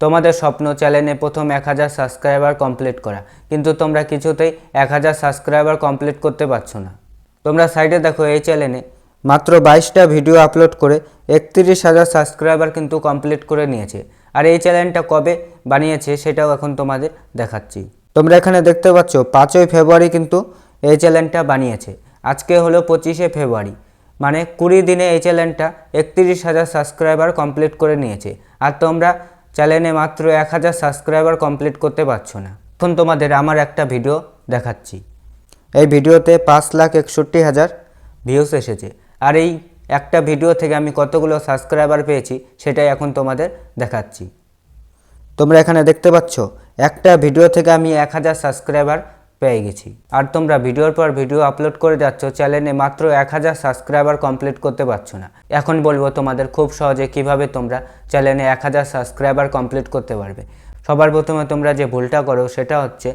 তোমাদের স্বপ্ন চ্যানেলে প্রথম 1000 সাবস্ক্রাইবার কমপ্লিট করা, কিন্তু তোমরা কিছুতেই 1000 সাবস্ক্রাইবার কমপ্লিট করতে পারছো না। তোমরা সাইডে দেখো, এই চ্যানেলে মাত্র 22টা ভিডিও আপলোড করে 31,000 সাবস্ক্রাইবার কিন্তু কমপ্লিট করে নিয়েছে। আর এই চ্যানেলটা কবে বানিয়েছে সেটাও এখন তোমাদের দেখাচ্ছি। তোমরা এখানে দেখতে পাচ্ছ 5ই ফেব্রুয়ারি কিন্তু এই চ্যানেলটা বানিয়েছে। আজকে হলো 25শে ফেব্রুয়ারি, মানে 20 দিনে এই চ্যানেলটা 31,000 সাবস্ক্রাইবার কমপ্লিট করে নিয়েছে। আর তোমরা চ্যানেলে মাত্র 1000 সাবস্ক্রাইবার কমপ্লিট করতে পারছো না। এখন তোমাদের আমার একটা ভিডিও দেখাচ্ছি। এই ভিডিওতে 5,61,000 ভিউস এসেছে। আর এই একটা ভিডিও থেকে আমি কতগুলো সাবস্ক্রাইবার পেয়েছি সেটাই এখন তোমাদের দেখাচ্ছি। তোমরা এখানে দেখতে পাচ্ছ একটা ভিডিও থেকে আমি 1000 সাবস্ক্রাইবার পেয়ে গেছি। আর তোমরা ভিডিওর পর ভিডিও আপলোড করে যাচ্ছ, চ্যানেলে মাত্র 1000 সাবস্ক্রাইবার কমপ্লিট করতে পারছো না। এখন বলবো তোমাদের খুব সহজে কিভাবে তোমরা চ্যানেলে 1000 সাবস্ক্রাইবার কমপ্লিট করতে পারবে। সবার প্রথমে তোমরা যে ভুলটা করো সেটা হচ্ছে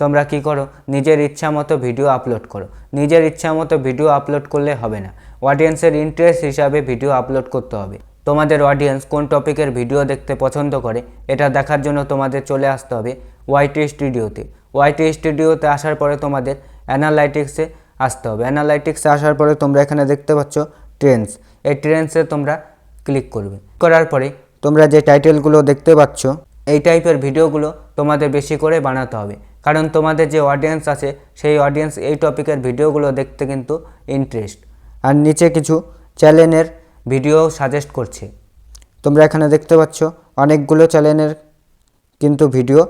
তোমরা কি করো, নিজের ইচ্ছা মতো ভিডিও আপলোড করো। নিজের ইচ্ছা মতো ভিডিও আপলোড করলে হবে না, অডিয়েন্সের ইন্টারেস্ট হিসাবে ভিডিও আপলোড করতে হবে। তোমাদের অডিয়েন্স কোন টপিকের ভিডিও দেখতে পছন্দ করে এটা দেখার জন্য তোমাদের চলে আসতে হবে ওয়াইটি স্টুডিওতে। ওয়াইটি স্টুডিওতে আসার পরে তোমাদের অ্যানালাইটিক্সে আসতে হবে। অ্যানালাইটিক্সে আসার পরে তোমরা এখানে দেখতে পাচ্ছ ট্রেন্ডস। এই ট্রেন্ডসে তোমরা ক্লিক করবে। করার পরে তোমরা যে টাইটেলগুলো দেখতে পাচ্ছ এই টাইপের ভিডিওগুলো তোমাদের বেশি করে বানাতে হবে, কারণ তোমাদের যে অডিয়েন্স আছে সেই অডিয়েন্স এই টপিকের ভিডিওগুলো দেখতে কিন্তু ইন্টারেস্ট। আর নিচে কিছু চ্যানেলের ভিডিও সাজেস্ট করছে। তোমরা এখানে দেখতে পাচ্ছ অনেকগুলো চ্যানেলের কিন্তু ভিডিও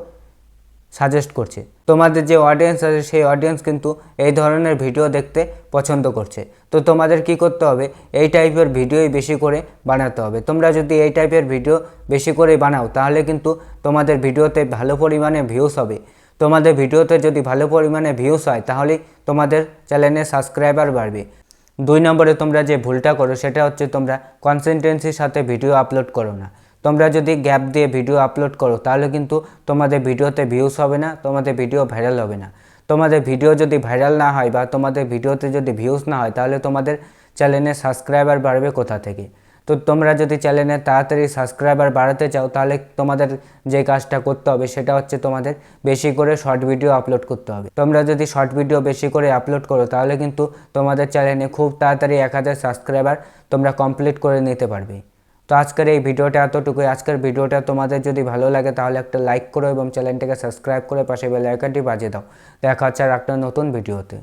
সাজেস্ট করছে। তোমাদের যে অডিয়েন্স আছে সেই অডিয়েন্স কিন্তু এই ধরনের ভিডিও দেখতে পছন্দ করছে। তো তোমাদের কি করতে হবে, এই টাইপের ভিডিওই বেশি করে বানাতে হবে। তোমরা যদি এই টাইপের ভিডিও বেশি করে বানাও তাহলে কিন্তু তোমাদের ভিডিওতে ভালো পরিমাণে ভিউস হবে। তোমাদের ভিডিওতে যদি ভালো পরিমাণে ভিউস হয় তাহলেই তোমাদের চ্যানেলে সাবস্ক্রাইবার বাড়বে। 2 নম্বরে তোমরা যে ভুলটা করো সেটা হচ্ছে তোমরা কনসিস্টেন্সির সাথে ভিডিও আপলোড করো না। তোমরা যদি গ্যাপ দিয়ে ভিডিও আপলোড করো তাহলে কিন্তু তোমাদের ভিডিওতে ভিউস হবে না, তোমাদের ভিডিও ভাইরাল হবে না। তোমাদের ভিডিও যদি ভাইরাল না হয় বা তোমাদের ভিডিওতে যদি ভিউস না হয় তাহলে তোমাদের চ্যানেলে সাবস্ক্রাইবার বাড়বে কোথা থেকে? তো তোমরা যদি চ্যানেলে তাড়াতাড়ি সাবস্ক্রাইবার বাড়াতে চাও তাহলে তোমাদের যে কাজটা করতে হবে সেটা হচ্ছে তোমাদের বেশি করে শর্ট ভিডিও আপলোড করতে হবে। তোমরা যদি শর্ট ভিডিও বেশি করে আপলোড করো তাহলে কিন্তু তোমাদের চ্যানেলে খুব তাড়াতাড়ি 1000 সাবস্ক্রাইবার তোমরা কমপ্লিট করে নিতে পারবে। তো আজকের এই ভিডিওটা এতটুকুই। আজকের ভিডিওটা তোমাদের যদি ভালো লাগে তাহলে একটা লাইক করো এবং চ্যানেলটাকে সাবস্ক্রাইব করে পাশে বেল আইকনটি বাজিয়ে দাও। দেখা হচ্ছে আর একটা নতুন ভিডিওতে।